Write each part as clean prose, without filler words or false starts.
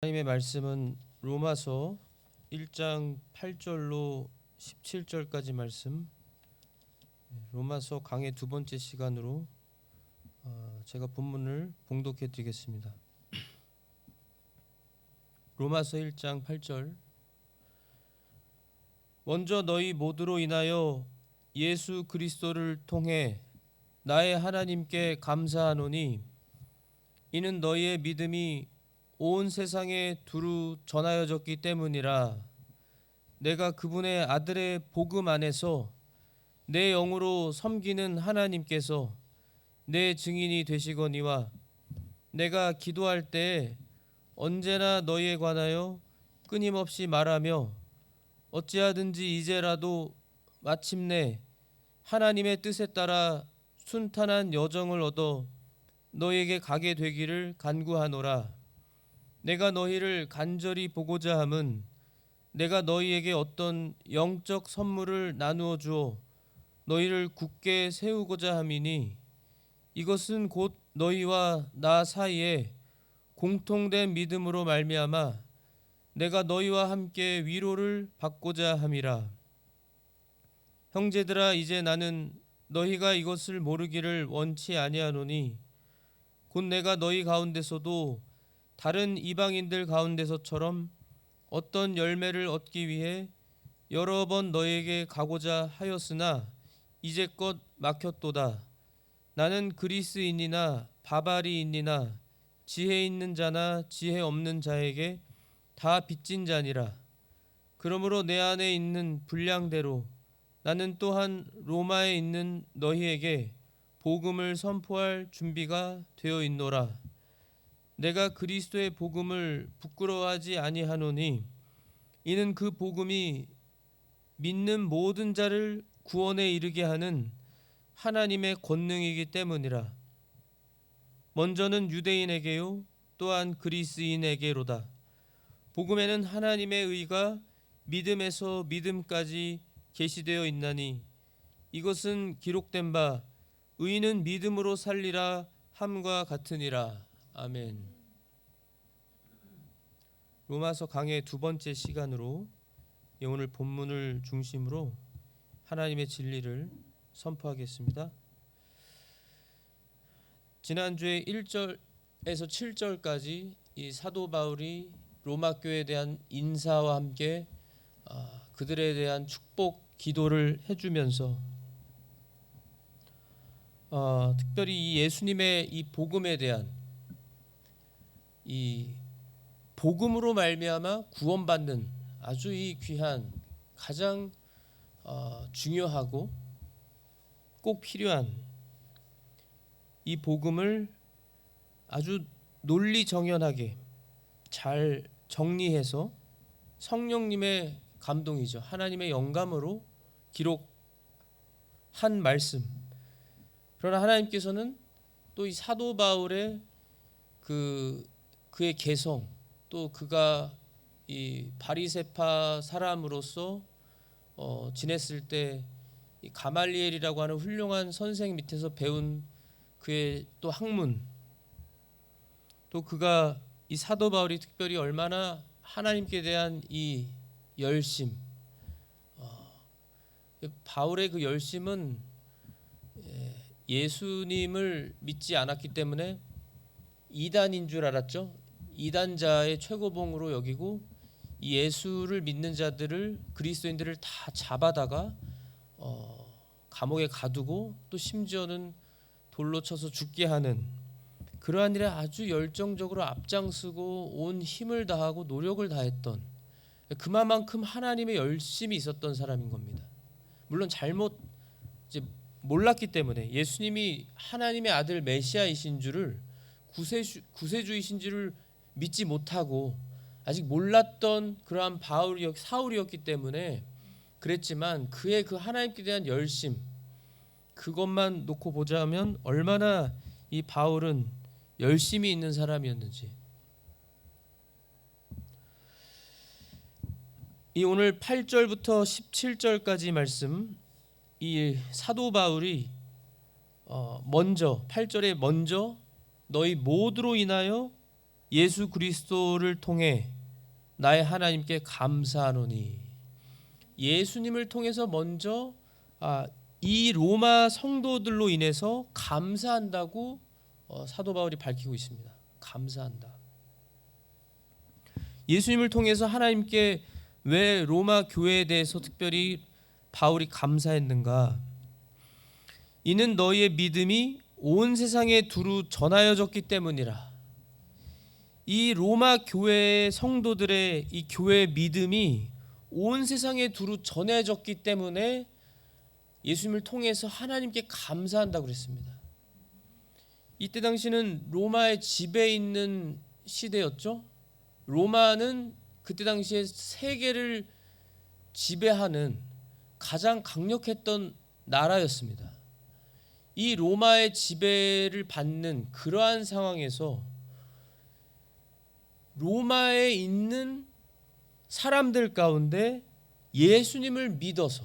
하나님의 말씀은 로마서 1장 8절로 17절까지 말씀, 로마서 강의 두 번째 시간으로 제가 본문을 봉독해 드리겠습니다. 로마서 1장 8절. 먼저 너희 모두로 인하여 예수 그리스도를 통해 나의 하나님께 감사하노니 이는 너희의 믿음이 온 세상에 두루 전하여졌기 때문이라. 내가 그분의 아들의 복음 안에서 내 영으로 섬기는 하나님께서 내 증인이 되시거니와, 내가 기도할 때에 언제나 너희에 관하여 끊임없이 말하며 어찌하든지 이제라도 마침내 하나님의 뜻에 따라 순탄한 여정을 얻어 너희에게 가게 되기를 간구하노라. 내가 너희를 간절히 보고자 함은 내가 너희에게 어떤 영적 선물을 나누어 주어 너희를 굳게 세우고자 함이니, 이것은 곧 너희와 나 사이에 공통된 믿음으로 말미암아 내가 너희와 함께 위로를 받고자 함이라. 형제들아, 이제 나는 너희가 이것을 모르기를 원치 아니하노니 곧 내가 너희 가운데서도 다른 이방인들 가운데서처럼 어떤 열매를 얻기 위해 여러 번 너희에게 가고자 하였으나 이제껏 막혔도다. 나는 그리스인이나 바바리인이나 지혜 있는 자나 지혜 없는 자에게 다 빚진 자니라. 그러므로 내 안에 있는 분량대로 나는 또한 로마에 있는 너희에게 복음을 선포할 준비가 되어 있노라. 내가 그리스도의 복음을 부끄러워하지 아니하노니 이는 그 복음이 믿는 모든 자를 구원에 이르게 하는 하나님의 권능이기 때문이라. 먼저는 유대인에게요 또한 그리스인에게로다. 복음에는 하나님의 의가 믿음에서 믿음까지 계시되어 있나니 이것은 기록된 바 의인은 믿음으로 살리라 함과 같으니라. 아멘. 로마서 강의 두 번째 시간으로 오늘 본문을 중심으로 하나님의 진리를 선포하겠습니다. 지난주에 1절에서 7절까지 이 사도 바울이 로마 교회에 대한 인사와 함께 그들에 대한 축복 기도를 해주면서 특별히 이 예수님의 이 복음에 대한, 이 복음으로 말미암아 구원받는 아주 이 귀한, 가장 중요하고 꼭 필요한 이 복음을 아주 논리정연하게 잘 정리해서 성령님의 감동이죠, 하나님의 영감으로 기록한 말씀. 그러나 하나님께서는 또 이 사도 바울의 그의 개성, 또 그가 이 바리새파 사람으로서 지냈을 때 이 가말리엘이라고 하는 훌륭한 선생 밑에서 배운 그의 또 학문, 또 그가 이 사도 바울이 특별히 얼마나 하나님께 대한 이 열심, 바울의 그 열심은 예수님을 믿지 않았기 때문에 이단인 줄 알았죠. 이단자의 최고봉으로 여기고 이 예수를 믿는 자들을, 그리스도인들을 다 잡아다가 감옥에 가두고 또 심지어는 돌로 쳐서 죽게 하는 그러한 일에 아주 열정적으로 앞장서고 온 힘을 다하고 노력을 다했던, 그만큼 하나님의 열심이 있었던 사람인 겁니다. 물론 잘못 이제 몰랐기 때문에, 예수님이 하나님의 아들 메시아이신 줄을, 구세주이신 줄을 믿지 못하고 아직 몰랐던 그러한 사울이었기 때문에 그랬지만, 그의 그 하나님께 대한 열심, 그것만 놓고 보자면 얼마나 이 바울은 열심히 있는 사람이었는지. 이 오늘 8절부터 17절까지 말씀, 이 사도 바울이 먼저 8절에 먼저 너희 모두로 인하여 예수 그리스도를 통해 나의 하나님께 감사하노니. 예수님을 통해서 먼저 이 로마 성도들로 인해서 감사한다고 사도 바울이 밝히고 있습니다. 감사한다. 예수님을 통해서 하나님께 왜 로마 교회에 대해서 특별히 바울이 감사했는가? 이는 너희의 믿음이 온 세상에 두루 전하여졌기 때문이라. 이 로마 교회의 성도들의 이 교회의 믿음이 온 세상에 두루 전해졌기 때문에 예수님을 통해서 하나님께 감사한다고 그랬습니다. 이때 당시는 로마의 지배에 있는 시대였죠. 로마는 그때 당시에 세계를 지배하는 가장 강력했던 나라였습니다. 이 로마의 지배를 받는 그러한 상황에서 로마에 있는 사람들 가운데 예수님을 믿어서,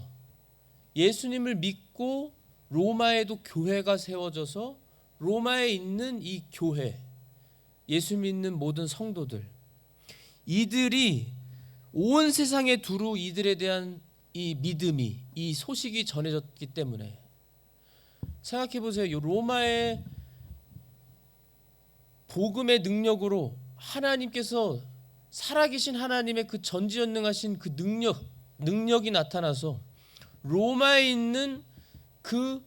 예수님을 믿고 로마에도 교회가 세워져서 로마에 있는 이 교회, 예수 믿는 모든 성도들, 이들이 온 세상에 두루 이들에 대한 이 믿음이, 이 소식이 전해졌기 때문에, 생각해 보세요. 로마의 복음의 능력으로 하나님께서 살아계신 하나님의 그 전지전능하신 그 능력이 나타나서 로마에 있는 그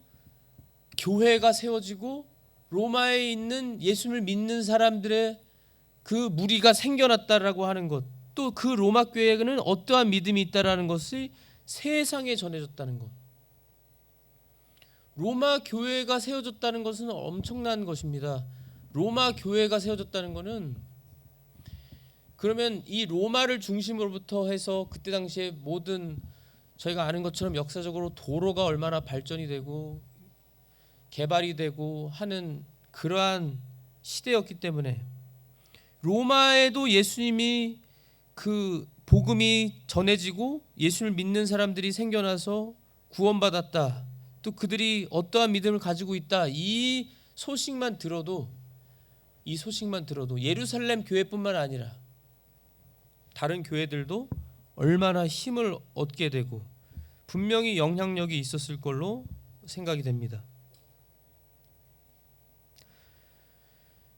교회가 세워지고 로마에 있는 예수를 믿는 사람들의 그 무리가 생겨났다라고 하는 것, 또 그 로마 교회에는 어떠한 믿음이 있다라는 것이 세상에 전해졌다는 것. 로마 교회가 세워졌다는 것은 엄청난 것입니다. 로마 교회가 세워졌다는 것은, 그러면 이 로마를 중심으로부터 해서 그때 당시에 모든, 저희가 아는 것처럼 역사적으로 도로가 얼마나 발전이 되고 개발이 되고 하는 그러한 시대였기 때문에 로마에도 예수님이 그 복음이 전해지고 예수를 믿는 사람들이 생겨나서 구원받았다, 또 그들이 어떠한 믿음을 가지고 있다, 이 소식만 들어도 예루살렘 교회뿐만 아니라 다른 교회들도 얼마나 힘을 얻게 되고 분명히 영향력이 있었을 걸로 생각이 됩니다.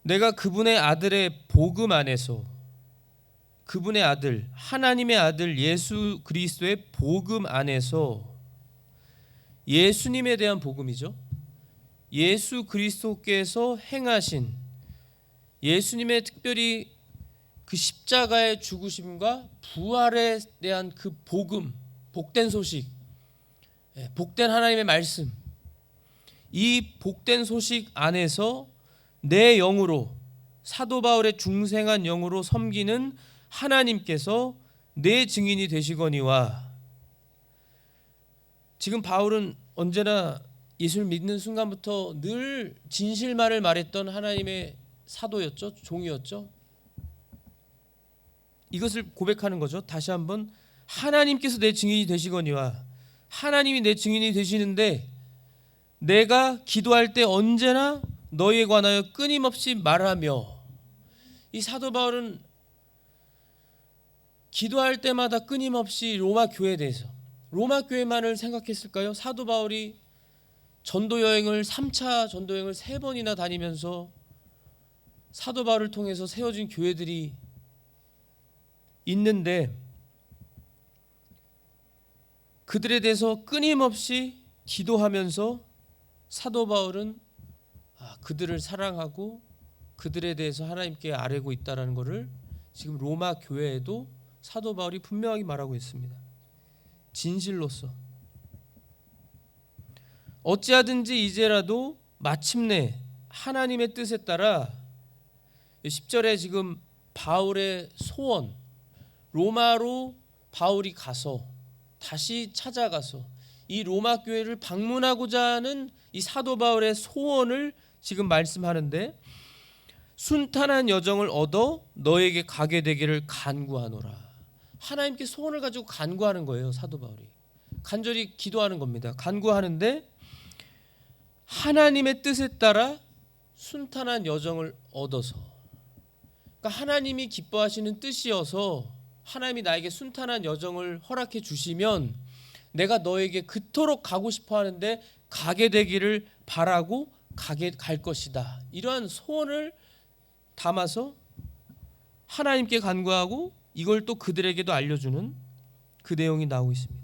내가 그분의 아들의 복음 안에서, 그분의 아들, 하나님의 아들 예수 그리스도의 복음 안에서, 예수님에 대한 복음이죠. 예수 그리스도께서 행하신 예수님의 특별히 그 십자가의 죽으심과 부활에 대한 그 복음, 복된 소식, 복된 하나님의 말씀, 이 복된 소식 안에서 내 영으로, 사도 바울의 중생한 영으로 섬기는 하나님께서 내 증인이 되시거니와. 지금 바울은 언제나 예수를 믿는 순간부터 늘 진실말을 말했던 하나님의 사도였죠. 종이었죠. 이것을 고백하는 거죠. 다시 한번, 하나님께서 내 증인이 되시거니와. 하나님이 내 증인이 되시는데 내가 기도할 때 언제나 너희에 관하여 끊임없이 말하며. 이 사도 바울은 기도할 때마다 끊임없이 로마 교회에 대해서, 로마 교회만을 생각했을까요? 사도 바울이 전도 여행을 3차 전도 여행을 3번이나 다니면서 사도 바울을 통해서 세워진 교회들이 있는데 그들에 대해서 끊임없이 기도하면서 사도 바울은 그들을 사랑하고 그들에 대해서 하나님께 아뢰고 있다는 것을 지금 로마 교회에도 사도 바울이 분명하게 말하고 있습니다. 진실로서 어찌하든지 이제라도 마침내 하나님의 뜻에 따라 10절에 지금 바울의 소원, 로마로 바울이 가서 다시 찾아가서 이 로마 교회를 방문하고자 하는 이 사도 바울의 소원을 지금 말씀하는데, 순탄한 여정을 얻어 너에게 가게 되기를 간구하노라. 하나님께 소원을 가지고 간구하는 거예요. 사도 바울이 간절히 기도하는 겁니다. 간구하는데 하나님의 뜻에 따라 순탄한 여정을 얻어서, 그러니까 하나님이 기뻐하시는 뜻이어서 하나님이 나에게 순탄한 여정을 허락해 주시면 내가 너에게 그토록 가고 싶어 하는데 가게 되기를 바라고 갈 것이다. 이러한 소원을 담아서 하나님께 간구하고 이걸 또 그들에게도 알려주는 그 내용이 나오고 있습니다.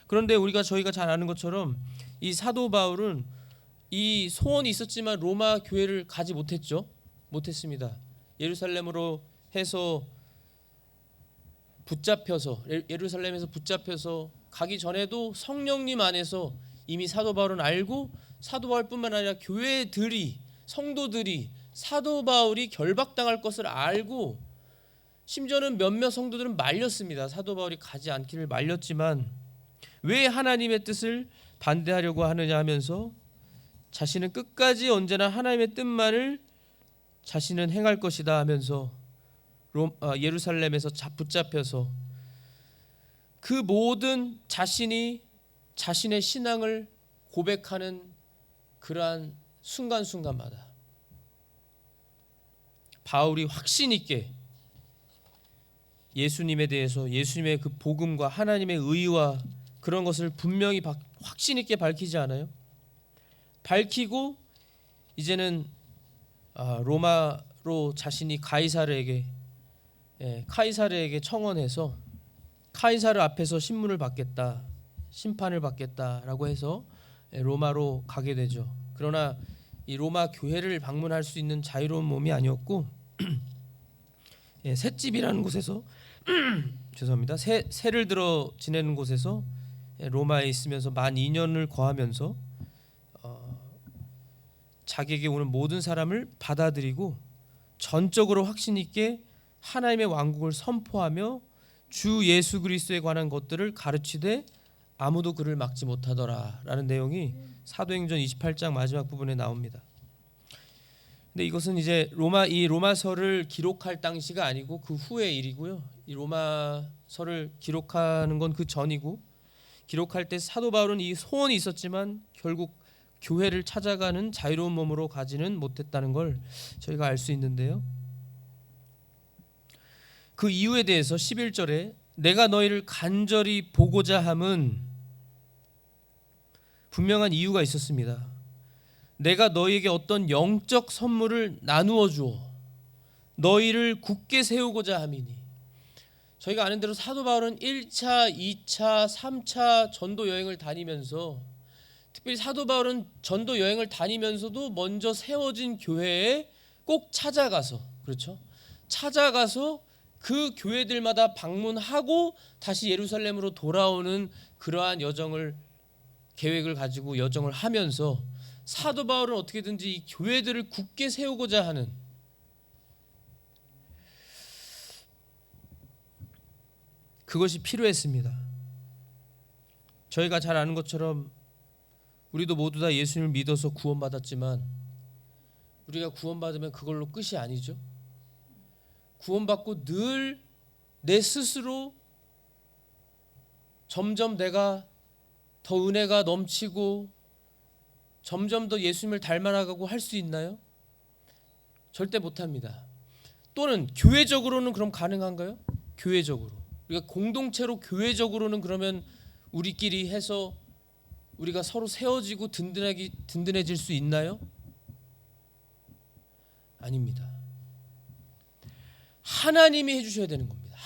그런데 저희가 잘 아는 것처럼 이 사도 바울은 이 소원이 있었지만 로마 교회를 가지 못했습니다. 예루살렘으로 해서 예루살렘에서 붙잡혀서 가기 전에도 성령님 안에서 이미 사도 바울은 알고, 사도 바울뿐만 아니라 교회들이, 성도들이 사도 바울이 결박당할 것을 알고, 심지어는 몇몇 성도들은 말렸습니다. 사도 바울이 가지 않기를 말렸지만 왜 하나님의 뜻을 반대하려고 하느냐 하면서 자신은 끝까지 언제나 하나님의 뜻만을 자신은 행할 것이다 하면서 예루살렘에서 붙잡혀서 그 모든 자신의 신앙을 고백하는 그러한 순간순간마다 바울이 확신 있게 예수님에 대해서, 예수님의 그 복음과 하나님의 의와 그런 것을 분명히 확신 있게 밝히지 않아요? 밝히고 이제는 로마로 자신이 카이사르에게 청원해서 카이사르 앞에서 심판을 받겠다라고 해서 로마로 가게 되죠. 그러나 이 로마 교회를 방문할 수 있는 자유로운 몸이 아니었고 셋집이라는 곳에서 죄송합니다. 새를 들어 지내는 곳에서 로마에 있으면서 만 2년을 거하면서 자기에게 오는 모든 사람을 받아들이고 전적으로 확신 있게 하나님의 왕국을 선포하며 주 예수 그리스도에 관한 것들을 가르치되 아무도 그를 막지 못하더라라는 내용이 사도행전 28장 마지막 부분에 나옵니다. 근데 이것은 이제 로마서를 기록할 당시가 아니고 그 후의 일이고요. 이 로마서를 기록하는 건 그 전이고, 기록할 때 사도 바울은 이 소원이 있었지만 결국 교회를 찾아가는 자유로운 몸으로 가지는 못했다는 걸 저희가 알 수 있는데요. 그 이유에 대해서 11절에 내가 너희를 간절히 보고자 함은 분명한 이유가 있었습니다. 내가 너희에게 어떤 영적 선물을 나누어 주어 너희를 굳게 세우고자 함이니. 저희가 아는 대로 사도 바울은 1차, 2차, 3차 전도 여행을 다니면서, 특별히 사도 바울은 전도 여행을 다니면서도 먼저 세워진 교회에 꼭 찾아가서 그 교회들마다 방문하고 다시 예루살렘으로 돌아오는 그러한 계획을 가지고 여정을 하면서 사도 바울은 어떻게든지 이 교회들을 굳게 세우고자 하는, 그것이 필요했습니다. 저희가 잘 아는 것처럼 우리도 모두 다 예수님을 믿어서 구원받았지만 우리가 구원받으면 그걸로 끝이 아니죠. 구원받고 늘 내 스스로 점점 내가 더 은혜가 넘치고 점점 더 예수님을 닮아나가고 할 수 있나요? 절대 못합니다. 또는 교회적으로는 그럼 가능한가요? 교회적으로 우리가 공동체로 교회적으로는 그러면 우리끼리 해서 우리가 서로 세워지고 든든해질 수 있나요? 아닙니다. 하나님이 해주셔야 되는 겁니다.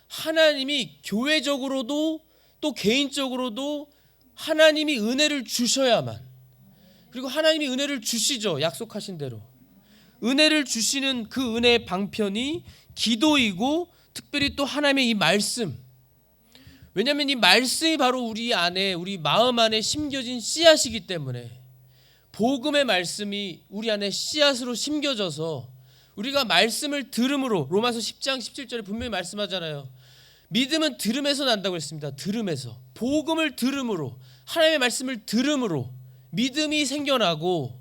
하나님이 교회적으로도 또 개인적으로도 하나님이 은혜를 주셔야만, 그리고 하나님이 은혜를 주시죠. 약속하신 대로 은혜를 주시는 그 은혜의 방편이 기도이고, 특별히 또 하나님의 이 말씀, 왜냐하면 이 말씀이 바로 우리 마음 안에 심겨진 씨앗이기 때문에 복음의 말씀이 우리 안에 씨앗으로 심겨져서 우리가 말씀을 들음으로, 로마서 10장 17절에 분명히 말씀하잖아요. 믿음은 들음에서 난다고 했습니다. 들음에서, 복음을 들음으로, 하나님의 말씀을 들음으로 믿음이 생겨나고,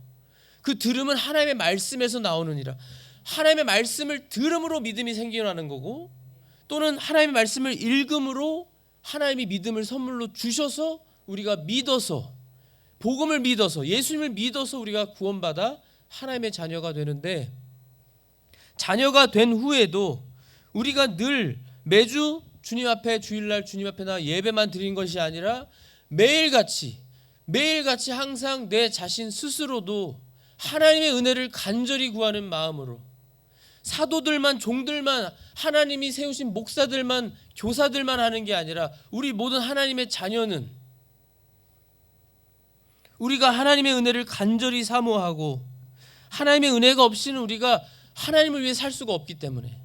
그 들음은 하나님의 말씀에서 나오느니라. 하나님의 말씀을 들음으로 믿음이 생겨나는 거고, 또는 하나님의 말씀을 읽음으로 하나님이 믿음을 선물로 주셔서 우리가 믿어서, 복음을 믿어서, 예수님을 믿어서 우리가 구원받아 하나님의 자녀가 되는데, 자녀가 된 후에도 우리가 늘 매주 주님 앞에, 주일날 주님 앞에 나 예배만 드리는 것이 아니라 매일같이 항상 내 자신 스스로도 하나님의 은혜를 간절히 구하는 마음으로, 사도들만, 종들만, 하나님이 세우신 목사들만, 교사들만 하는 게 아니라 우리 모든 하나님의 자녀는 우리가 하나님의 은혜를 간절히 사모하고, 하나님의 은혜가 없이는 우리가 하나님을 위해 살 수가 없기 때문에,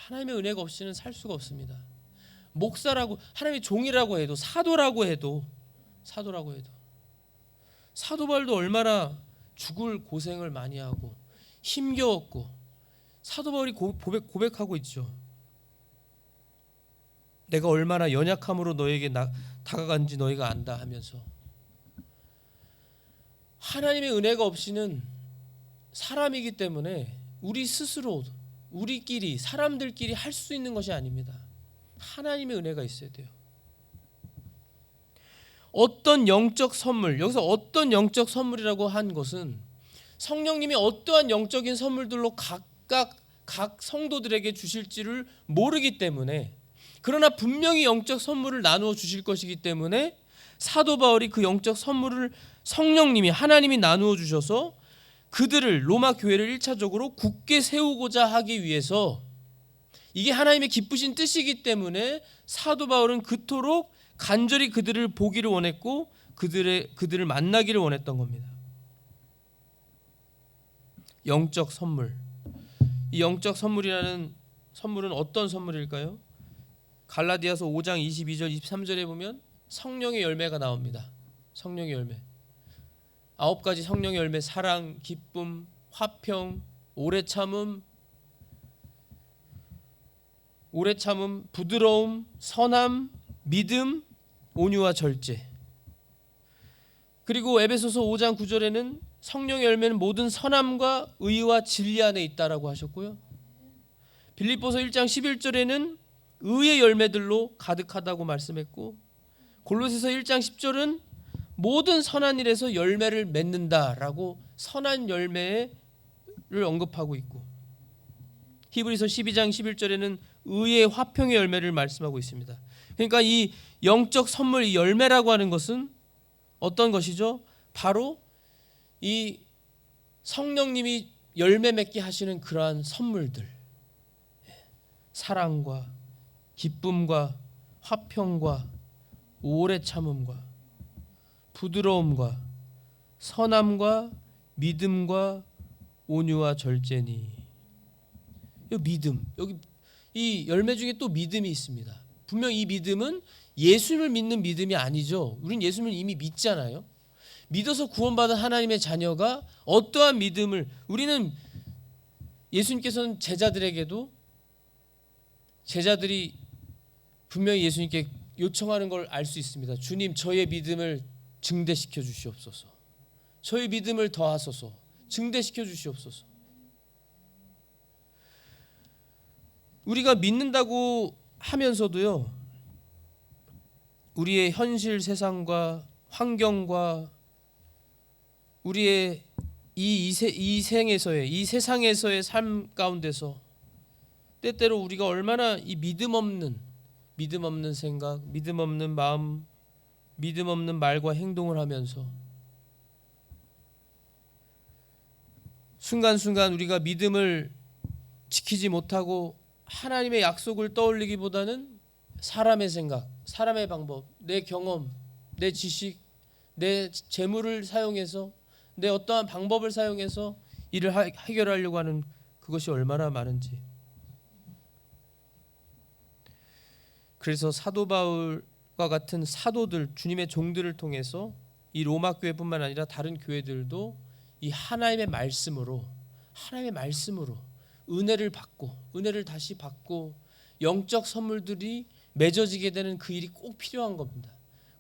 하나님의 은혜가 없이는 살 수가 없습니다. 목사라고, 하나님의 종이라고 해도, 사도라고 해도 사도 바울도 얼마나 죽을 고생을 많이 하고 힘겨웠고, 사도 바울이 고백하고 있죠. 내가 얼마나 연약함으로 너에게 다가간지 너희가 안다 하면서, 하나님의 은혜가 없이는 사람이기 때문에 우리 스스로, 우리끼리, 사람들끼리 할 수 있는 것이 아닙니다. 하나님의 은혜가 있어야 돼요. 어떤 영적 선물, 여기서 어떤 영적 선물이라고 한 것은 성령님이 어떠한 영적인 선물들로 각 성도들에게 주실지를 모르기 때문에, 그러나 분명히 영적 선물을 나누어 주실 것이기 때문에 사도 바울이 그 영적 선물을 성령님이, 하나님이 나누어 주셔서 그들을, 로마 교회를 1차적으로 굳게 세우고자 하기 위해서, 이게 하나님의 기쁘신 뜻이기 때문에 사도 바울은 그토록 간절히 그들을 보기를 원했고 그들을 만나기를 원했던 겁니다. 영적 선물. 이 영적 선물이라는 선물은 어떤 선물일까요? 갈라디아서 5장 22절 23절에 보면 성령의 열매가 나옵니다. 성령의 열매. 9가지 성령의 열매: 사랑, 기쁨, 화평, 오래 참음, 부드러움, 선함, 믿음, 온유와 절제. 그리고 에베소서 5장 9절에는 성령의 열매는 모든 선함과 의와 진리 안에 있다라고 하셨고요. 빌립보서 1장 11절에는 의의 열매들로 가득하다고 말씀했고, 골로새서 1장 10절은 모든 선한 일에서 열매를 맺는다라고 선한 열매를 언급하고 있고, 히브리서 12장 11절에는 의의 화평의 열매를 말씀하고 있습니다. 그러니까 이 영적 선물, 이 열매라고 하는 것은 어떤 것이죠? 바로 이 성령님이 열매 맺게 하시는 그러한 선물들, 사랑과 기쁨과 화평과 오래 참음과 부드러움과 선함과 믿음과 온유와 절제니. 믿음, 여기 이 열매 중에 또 믿음이 있습니다. 분명 이 믿음은 예수님을 믿는 믿음이 아니죠. 우린 예수님을 이미 믿잖아요. 믿어서 구원받은 하나님의 자녀가 어떠한 믿음을, 우리는 예수님께서는 제자들이 분명히 예수님께 요청하는 걸 알 수 있습니다. 주님, 저의 믿음을 증대시켜 주시옵소서. 저의 믿음을 더하소서. 증대시켜 주시옵소서. 우리가 믿는다고 하면서도요, 우리의 현실 세상과 환경과 우리의 이 세상에서의 삶 가운데서 때때로 우리가 얼마나 이 믿음 없는 생각, 믿음 없는 마음, 믿음 없는 말과 행동을 하면서 순간순간 우리가 믿음을 지키지 못하고 하나님의 약속을 떠올리기보다는 사람의 생각, 사람의 방법, 내 경험, 내 지식, 내 재물을 사용해서, 내 어떠한 방법을 사용해서 일을 해결하려고 하는 그것이 얼마나 많은지. 그래서 사도 바울과 같은 사도들, 주님의 종들을 통해서 이 로마 교회뿐만 아니라 다른 교회들도 이 하나님의 말씀으로 은혜를 다시 받고 영적 선물들이 맺어지게 되는 그 일이 꼭 필요한 겁니다.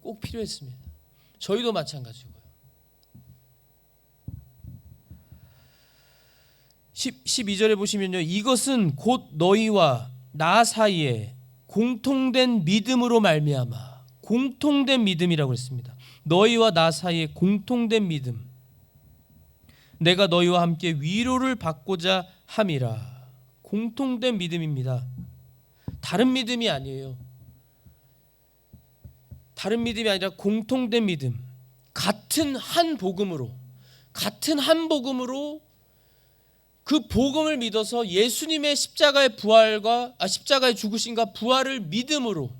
꼭 필요했습니다. 저희도 마찬가지고요. 12절에 보시면요, 이것은 곧 너희와 나 사이에 공통된 믿음으로 말미암아. 공통된 믿음이라고 했습니다. 너희와 나 사이에 공통된 믿음. 내가 너희와 함께 위로를 받고자 함이라. 공통된 믿음입니다. 다른 믿음이 아니에요. 다른 믿음이 아니라 공통된 믿음. 같은 한 복음으로 그 복음을 믿어서 예수님의 십자가의 죽으심과 부활을 믿음으로,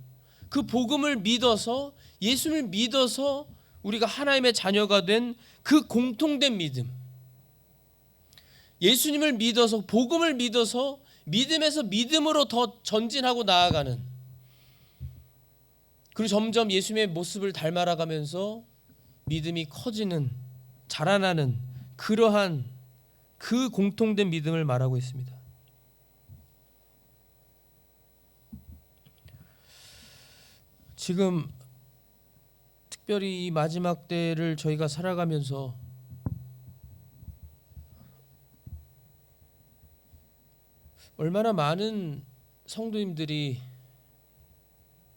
그 복음을 믿어서, 예수님을 믿어서 우리가 하나님의 자녀가 된 그 공통된 믿음. 예수님을 믿어서, 복음을 믿어서 믿음에서 믿음으로 더 전진하고 나아가는, 그리고 점점 예수님의 모습을 닮아가면서 믿음이 커지는, 자라나는 그러한 그 공통된 믿음을 말하고 있습니다. 지금 특별히 이 마지막 때를 저희가 살아가면서 얼마나 많은 성도님들이,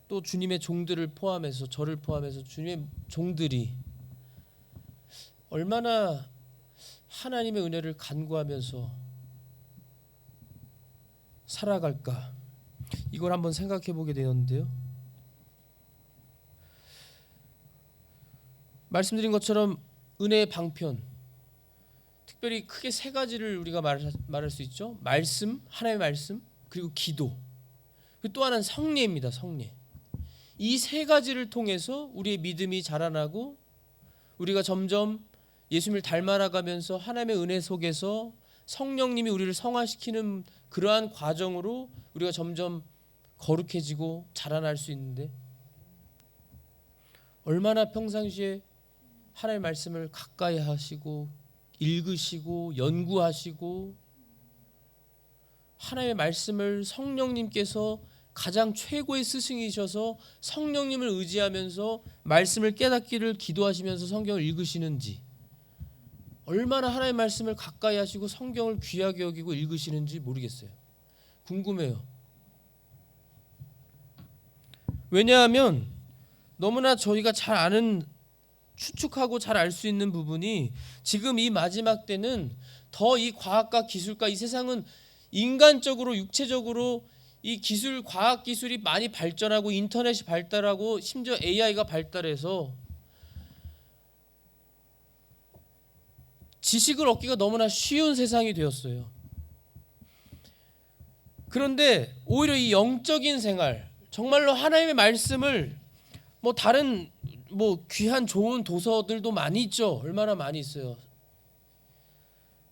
또 주님의 종들을 포함해서, 저를 포함해서 주님의 종들이 얼마나 하나님의 은혜를 간구하면서 살아갈까, 이걸 한번 생각해 보게 되었는데요. 말씀드린 것처럼 은혜의 방편, 특별히 크게 세 가지를 우리가 말할 수 있죠. 말씀, 하나님의 말씀, 그리고 기도, 그리고 또 하나는 성례입니다. 성례. 이 세 가지를 통해서 우리의 믿음이 자라나고 우리가 점점 예수님을 닮아가면서 하나님의 은혜 속에서 성령님이 우리를 성화시키는 그러한 과정으로 우리가 점점 거룩해지고 자라날 수 있는데, 얼마나 평상시에 하나님의 말씀을 가까이 하시고 읽으시고 연구하시고, 하나님의 말씀을 성령님께서 가장 최고의 스승이셔서 성령님을 의지하면서 말씀을 깨닫기를 기도하시면서 성경을 읽으시는지, 얼마나 하나님의 말씀을 가까이 하시고 성경을 귀하게 여기고 읽으시는지 모르겠어요. 궁금해요. 왜냐하면 너무나 저희가 잘 아는, 추측하고 잘 알 수 있는 부분이, 지금 이 마지막 때는 더 이 과학과 기술과, 이 세상은 인간적으로, 육체적으로 이 기술, 과학 기술이 많이 발전하고 인터넷이 발달하고 심지어 AI가 발달해서 지식을 얻기가 너무나 쉬운 세상이 되었어요. 그런데 오히려 이 영적인 생활, 정말로 하나님의 말씀을, 다른 귀한 좋은 도서들도 많이 있죠. 얼마나 많이 있어요.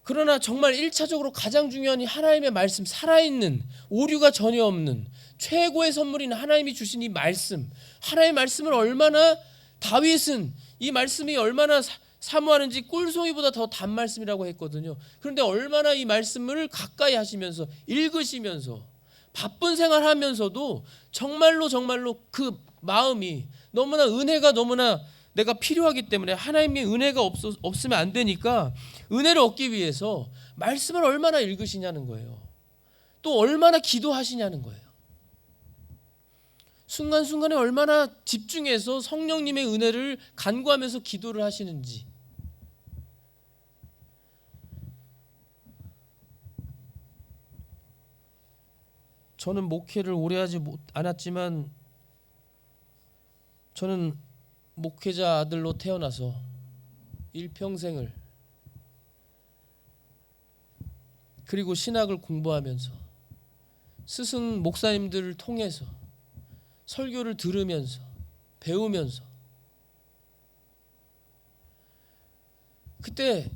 그러나 정말 1차적으로 가장 중요한 이 하나님의 말씀, 살아있는, 오류가 전혀 없는 최고의 선물인 하나님이 주신 이 말씀, 하나님의 말씀을 얼마나, 다윗은 이 말씀이 얼마나 사모하는지 꿀송이보다 더 단 말씀이라고 했거든요. 그런데 얼마나 이 말씀을 가까이 하시면서 읽으시면서 바쁜 생활하면서도 정말로 그 마음이, 너무나 은혜가 너무나 내가 필요하기 때문에, 하나님의 은혜가 없으면 안 되니까 은혜를 얻기 위해서 말씀을 얼마나 읽으시냐는 거예요. 또 얼마나 기도하시냐는 거예요. 순간순간에 얼마나 집중해서 성령님의 은혜를 간구하면서 기도를 하시는지. 저는 목회를 오래 하지 않았지만, 저는 목회자 아들로 태어나서 일평생을, 그리고 신학을 공부하면서 스승 목사님들을 통해서 설교를 들으면서 배우면서, 그때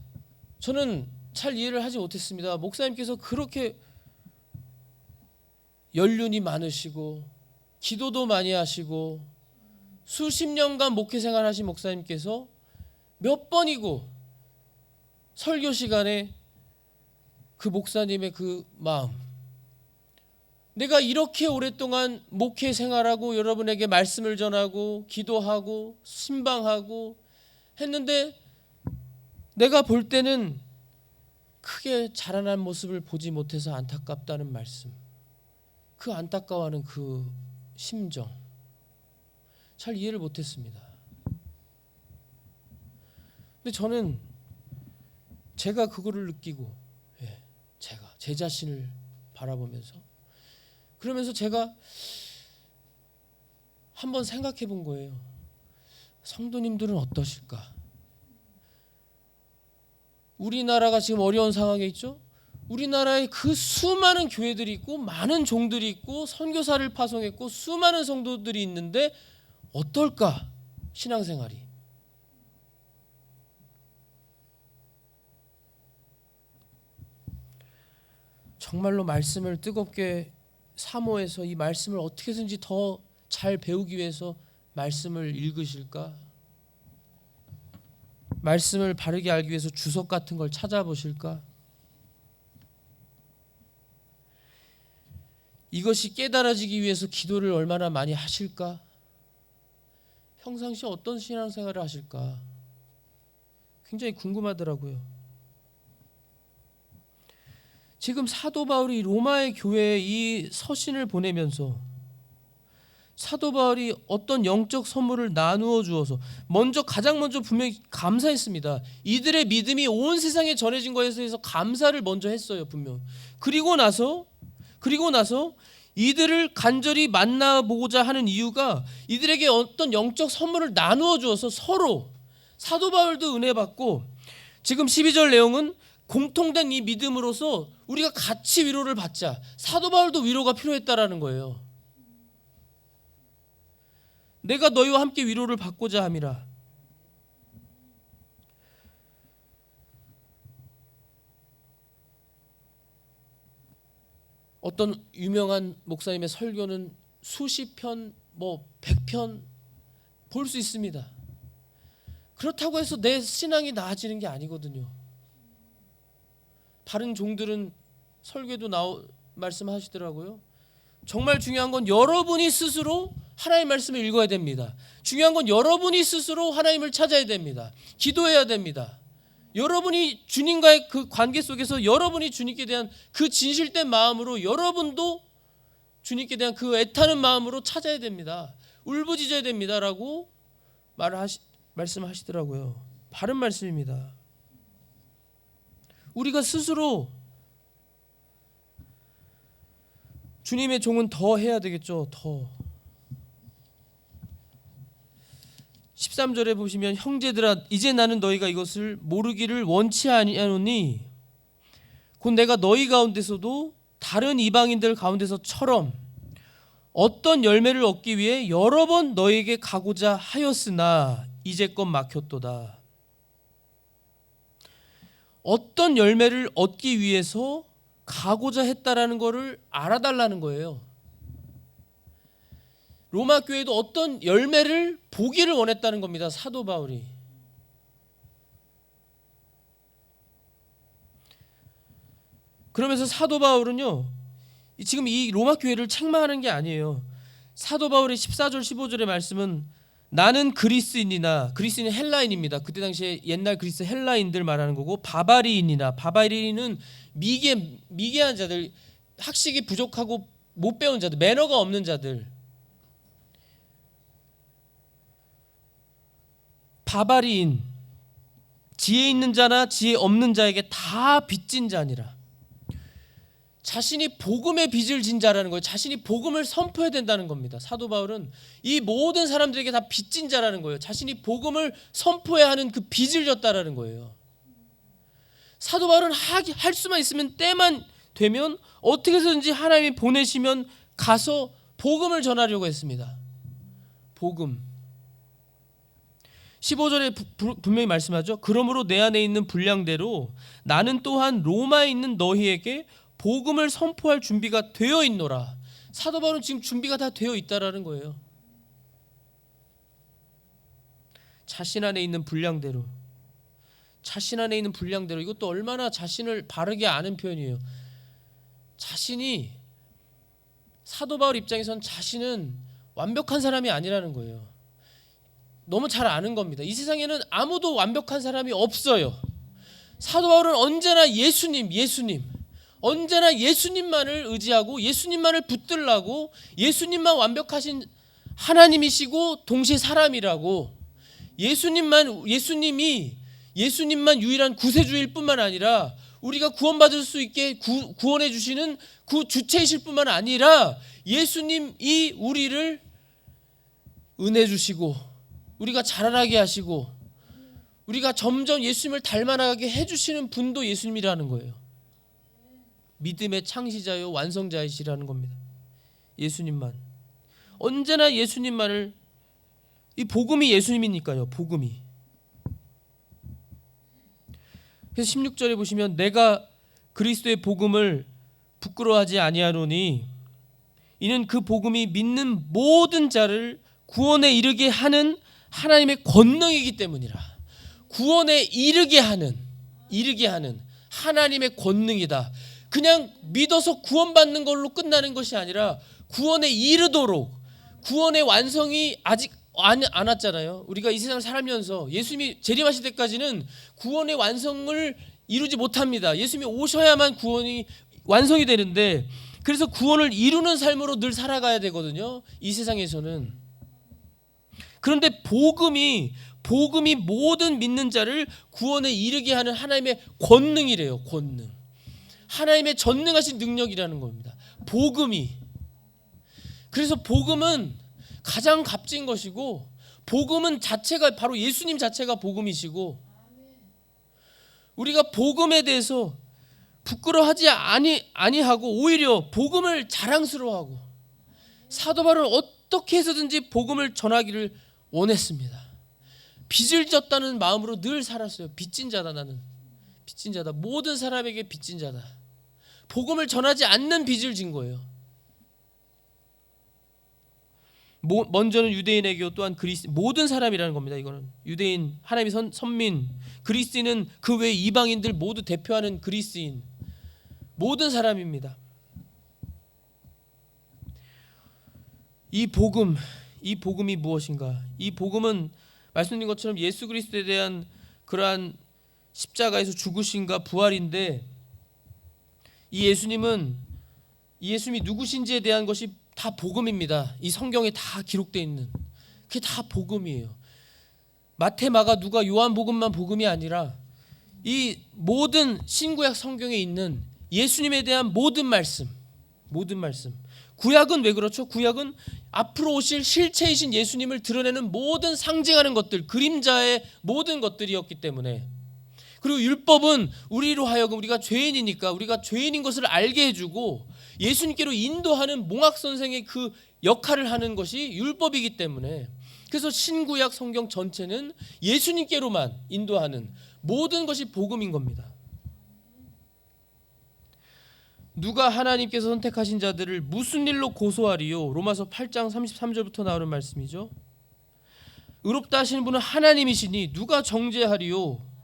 저는 잘 이해를 하지 못했습니다. 목사님께서 그렇게 연륜이 많으시고 기도도 많이 하시고 수십 년간 목회 생활하신 목사님께서 몇 번이고 설교 시간에 그 목사님의 그 마음, 내가 이렇게 오랫동안 목회 생활하고 여러분에게 말씀을 전하고 기도하고 신방하고 했는데 내가 볼 때는 크게 자라난 모습을 보지 못해서 안타깝다는 말씀, 그 안타까워하는 그 심정, 잘 이해를 못했습니다. 근데 저는 제가 그거를 느끼고, 제가 제 자신을 바라보면서, 그러면서 제가 한번 생각해 본 거예요. 성도님들은 어떠실까? 우리나라가 지금 어려운 상황에 있죠? 우리나라에 그 수많은 교회들이 있고 많은 종들이 있고 선교사를 파송했고 수많은 성도들이 있는데 어떨까? 신앙생활이. 정말로 말씀을 뜨겁게 사모해서 이 말씀을 어떻게든지 더 잘 배우기 위해서 말씀을 읽으실까? 말씀을 바르게 알기 위해서 주석 같은 걸 찾아보실까? 이것이 깨달아지기 위해서 기도를 얼마나 많이 하실까? 평상시 어떤 신앙생활을 하실까? 굉장히 궁금하더라고요. 지금 사도 바울이 로마의 교회에 이 서신을 보내면서 사도 바울이 어떤 영적 선물을 나누어 주어서 가장 먼저 분명히 감사했습니다. 이들의 믿음이 온 세상에 전해진 것에 대해서 감사를 먼저 했어요, 분명. 그리고 나서 이들을 간절히 만나보고자 하는 이유가 이들에게 어떤 영적 선물을 나누어 주어서 서로, 사도 바울도 은혜 받고, 지금 12절 내용은 공통된 이 믿음으로서 우리가 같이 위로를 받자. 사도 바울도 위로가 필요했다라는 거예요. 내가 너희와 함께 위로를 받고자 함이라. 어떤 유명한 목사님의 설교는 수십 편, 100편 볼 수 있습니다. 그렇다고 해서 내 신앙이 나아지는 게 아니거든요. 다른 종들은 설교도 말씀하시더라고요. 정말 중요한 건 여러분이 스스로 하나님의 말씀을 읽어야 됩니다. 중요한 건 여러분이 스스로 하나님을 찾아야 됩니다. 기도해야 됩니다. 여러분이 주님과의 그 관계 속에서 여러분이 주님께 대한 그 진실된 마음으로 여러분도 주님께 대한 그 애타는 마음으로 찾아야 됩니다. 울부짖어야 됩니다라고 말씀하시더라고요. 바른 말씀입니다. 우리가 스스로 주님의 종은 더 해야 되겠죠. 더. 13절에 보시면 형제들아 이제 나는 너희가 이것을 모르기를 원치 아니하노니 곧 내가 너희 가운데서도 다른 이방인들 가운데서처럼 어떤 열매를 얻기 위해 여러 번 너희에게 가고자 하였으나 이제껏 막혔도다. 어떤 열매를 얻기 위해서 가고자 했다라는 것을 알아달라는 거예요. 로마 교회도 어떤 열매를 보기를 원했다는 겁니다. 사도 바울이. 그러면서 사도 바울은요, 지금 이 로마 교회를 책망하는 게 아니에요. 사도 바울의 14절 15절의 말씀은 나는 그리스인이나, 그리스인은 헬라인입니다. 그때 당시에 옛날 그리스 헬라인들 말하는 거고, 바바리인이나, 바바리인은 미개한 자들, 학식이 부족하고 못 배운 자들, 매너가 없는 자들, 바바리인, 지혜 있는 자나 지혜 없는 자에게 다 빚진 자니라. 자신이 복음의 빚을 진 자라는 거예요. 자신이 복음을 선포해야 된다는 겁니다. 사도 바울은 이 모든 사람들에게 다 빚진 자라는 거예요. 자신이 복음을 선포해야 하는 그 빚을 졌다라는 거예요. 사도 바울은 할 수만 있으면 때만 되면 어떻게 해서든지 하나님이 보내시면 가서 복음을 전하려고 했습니다. 복음. 15절에 분명히 말씀하죠. 그러므로 내 안에 있는 분량대로 나는 또한 로마에 있는 너희에게 복음을 선포할 준비가 되어 있노라. 사도 바울은 지금 준비가 다 되어 있다라는 거예요. 자신 안에 있는 분량대로. 자신 안에 있는 분량대로. 이것도 얼마나 자신을 바르게 아는 표현이에요. 자신이, 사도 바울 입장에선 자신은 완벽한 사람이 아니라는 거예요. 너무 잘 아는 겁니다. 이 세상에는 아무도 완벽한 사람이 없어요. 사도 바울은 언제나 예수님, 언제나 예수님만을 의지하고 예수님만을 붙들라고, 예수님만 완벽하신 하나님이시고 동시에 사람이라고, 예수님이 예수님만 유일한 구세주일 뿐만 아니라 우리가 구원받을 수 있게 구원해 주시는 그 주체이실 뿐만 아니라 예수님이 우리를 은혜 주시고 우리가 자라나게 하시고 우리가 점점 예수님을 닮아나게 해주시는 분도 예수님이라는 거예요. 믿음의 창시자요 완성자이시라는 겁니다. 예수님만. 언제나 예수님만을, 이 복음이 예수님이니까요. 복음이. 그래서 16절에 보시면 내가 그리스도의 복음을 부끄러워하지 아니하노니 이는 그 복음이 믿는 모든 자를 구원에 이르게 하는 하나님의 권능이기 때문이라. 구원에 이르게 하는 하나님의 권능이다. 그냥 믿어서 구원받는 걸로 끝나는 것이 아니라 구원에 이르도록, 구원의 완성이 아직 안 왔잖아요. 우리가 이 세상을 살면서 예수님이 재림하실 때까지는 구원의 완성을 이루지 못합니다. 예수님이 오셔야만 구원이 완성이 되는데, 그래서 구원을 이루는 삶으로 늘 살아가야 되거든요, 이 세상에서는. 그런데 복음이 모든 믿는 자를 구원에 이르게 하는 하나님의 권능이래요. 권능. 하나님의 전능하신 능력이라는 겁니다. 복음이. 그래서 복음은 가장 값진 것이고, 복음은 자체가 바로 예수님 자체가 복음이시고, 우리가 복음에 대해서 부끄러워하지 아니하고 오히려 복음을 자랑스러워하고, 사도 바울은 어떻게 해서든지 복음을 전하기를 원했습니다. 빚을 졌다는 마음으로 늘 살았어요. 빚진 자다, 나는 빚진 자다. 모든 사람에게 빚진 자다. 복음을 전하지 않는 빚을 진 거예요. 먼저는 유대인에게, 또한 그리스, 모든 사람이라는 겁니다. 이거는 유대인, 하나님의 선민, 그리스인은 그 외 이방인들 모두 대표하는 그리스인, 모든 사람입니다. 이 복음이 무엇인가? 이 복음은 말씀드린 것처럼 예수 그리스도에 대한 그러한 십자가에서 죽으심과 부활인데, 이 예수님이 누구신지에 대한 것이 다 복음입니다. 이 성경에 다 기록되어 있는 그게 다 복음이에요. 마태, 마가, 누가, 요한복음만 복음이 아니라 이 모든 신구약 성경에 있는 예수님에 대한 모든 말씀. 구약은 왜 그렇죠? 구약은 앞으로 오실 실체이신 예수님을 드러내는 모든 상징하는 것들, 그림자의 모든 것들이었기 때문에. 그리고 율법은 우리로 하여금, 우리가 죄인이니까 우리가 죄인인 것을 알게 해주고 예수님께로 인도하는 몽학 선생의 그 역할을 하는 것이 율법이기 때문에, 그래서 신구약 성경 전체는 예수님께로만 인도하는 모든 것이 복음인 겁니다. 누가 하나님께서 선택하신 자들을 무슨 일로 고소하리요? 로마서 8장 33절부터 나오는 말씀이죠. 의롭다 하시는 분은 하나님이시니 누가 정죄하리요?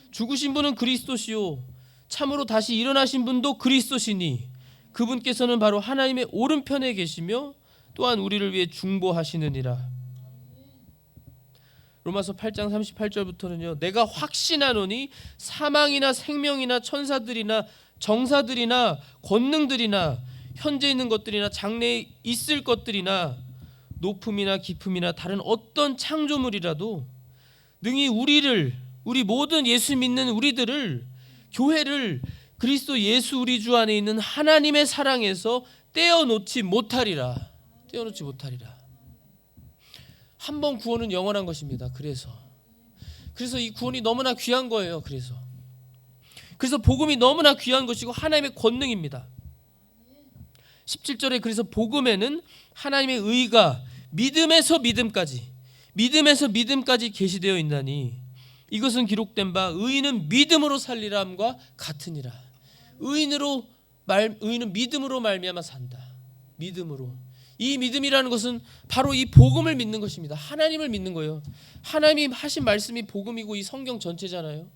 죽으신 분은 그리스도시요, 참으로 다시 일어나신 분도 그리스도시니 그분께서는 바로 하나님의 오른편에 계시며 또한 우리를 위해 중보하시느니라. 로마서 8장 38절부터는요. 내가 확신하노니 사망이나 생명이나 천사들이나 정사들이나 권능들이나 현재 있는 것들이나 장래에 있을 것들이나 높음이나 깊음이나 다른 어떤 창조물이라도 능히 우리 모든 예수 믿는 우리들을, 교회를 그리스도 예수 우리 주 안에 있는 하나님의 사랑에서 떼어놓지 못하리라. 한 번 구원은 영원한 것입니다. 그래서 이 구원이 너무나 귀한 거예요. 그래서 복음이 너무나 귀한 것이고 하나님의 권능입니다. 17절에 그래서 복음에는 하나님의 의가 믿음에서 믿음까지 계시되어 있나니 이것은 기록된 바 의인은 믿음으로 살리라함과 같으니라. 의인은 믿음으로 말미암아 산다. 믿음으로. 이 믿음이라는 것은 바로 이 복음을 믿는 것입니다. 하나님을 믿는 거예요. 하나님이 하신 말씀이 복음이고 이 성경 전체잖아요.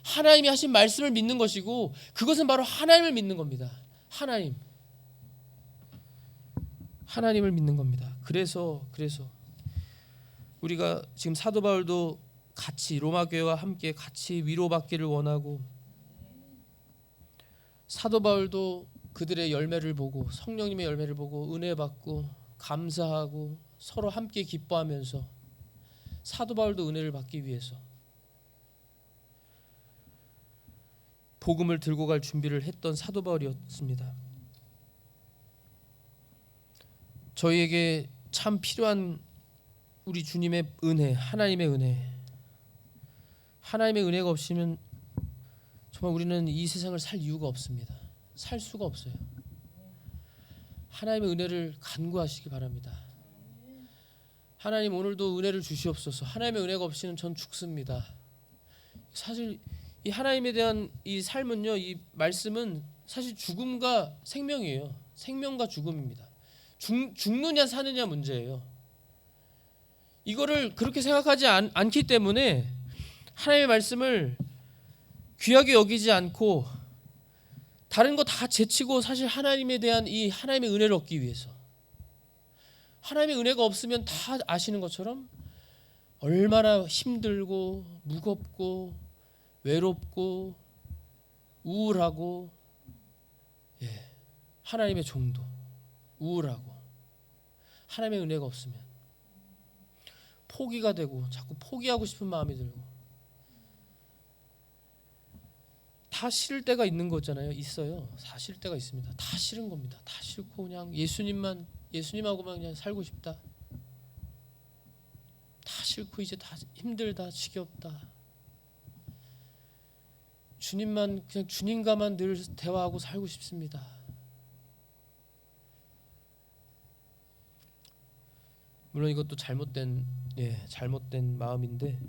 하나님이 하신 말씀을 믿는 것이고 그것은 바로 하나님을 믿는 겁니다. 하나님을 믿는 겁니다. 그래서 우리가 지금 사도 바울도 같이 로마 교회와 함께 같이 위로받기를 원하고, 사도 바울도 그들의 열매를 보고, 성령님의 열매를 보고 은혜 받고 감사하고 서로 함께 기뻐하면서 사도 바울도 은혜를 받기 위해서 복음을 들고 갈 준비를 했던 사도 바울이었습니다. 저희에게 참 필요한 우리 주님의 은혜, 하나님의 은혜. 하나님의 은혜가 없으면 정말 우리는 이 세상을 살 이유가 없습니다. 살 수가 없어요. 하나님의 은혜를 간구하시기 바랍니다. 하나님 오늘도 은혜를 주시옵소서. 하나님의 은혜가 없이는 전 죽습니다. 사실 이 하나님에 대한 이 삶은요, 이 말씀은 사실 죽음과 생명이에요. 생명과 죽음입니다. 죽느냐 사느냐 문제예요. 이거를 그렇게 생각하지 않기 때문에 하나님의 말씀을 귀하게 여기지 않고 다른 거 다 제치고 사실 하나님에 대한 이 하나님의 은혜를 얻기 위해서, 하나님의 은혜가 없으면 다 아시는 것처럼 얼마나 힘들고 무겁고 외롭고 우울하고, 하나님의 종도 우울하고, 하나님의 은혜가 없으면 포기가 되고 자꾸 포기하고 싶은 마음이 들고, 다 싫을 때가 있는 거잖아요. 있어요. 다 싫을 때가 있습니다. 다 싫은 겁니다. 다 싫고 그냥 예수님하고만 그냥 살고 싶다. 다 싫고 이제 다 힘들다, 지겹다. 그냥 주님과만 늘 대화하고 살고 싶습니다. 물론 이것도 잘못된 마음인데,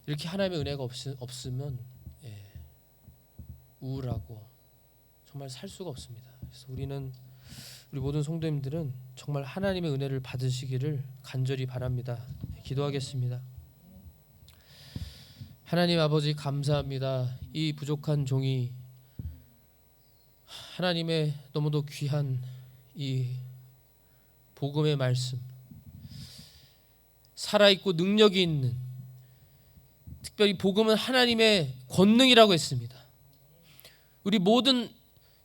이렇게 하나님의 은혜가 없으면 우울하고 정말 살 수가 없습니다. 그래서 우리 모든 성도님들은 정말 하나님의 은혜를 받으시기를 간절히 바랍니다. 기도하겠습니다. 하나님 아버지, 감사합니다. 이 부족한 종이 하나님의 너무도 귀한 이 복음의 말씀, 살아있고 능력이 있는, 특별히 복음은 하나님의 권능이라고 했습니다. 우리 모든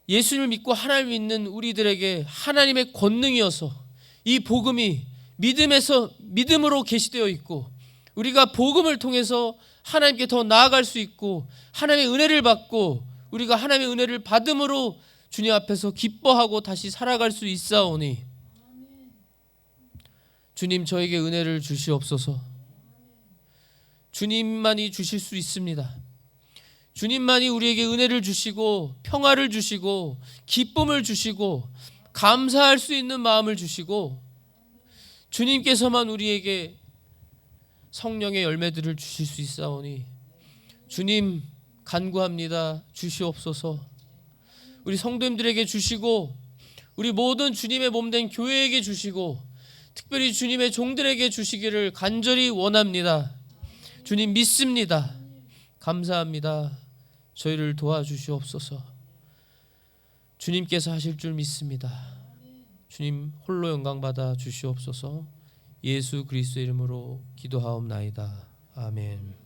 예수님을 믿고 하나님을 믿는 우리들에게 하나님의 권능이어서 이 복음이 믿음으로 계시되어 있고, 우리가 복음을 통해서 하나님께 더 나아갈 수 있고 하나님의 은혜를 받고, 우리가 하나님의 은혜를 받음으로 주님 앞에서 기뻐하고 다시 살아갈 수 있사오니, 주님 저에게 은혜를 주시옵소서. 주님만이 주실 수 있습니다. 주님만이 우리에게 은혜를 주시고 평화를 주시고 기쁨을 주시고 감사할 수 있는 마음을 주시고, 주님께서만 우리에게 성령의 열매들을 주실 수 있사오니 주님 간구합니다. 주시옵소서. 우리 성도님들에게 주시고, 우리 모든 주님의 몸된 교회에게 주시고, 특별히 주님의 종들에게 주시기를 간절히 원합니다. 주님 믿습니다. 감사합니다. 저희를 도와주시옵소서. 주님께서 하실 줄 믿습니다. 주님 홀로 영광 받아 주시옵소서. 예수 그리스도의 이름으로 기도하옵나이다. 아멘.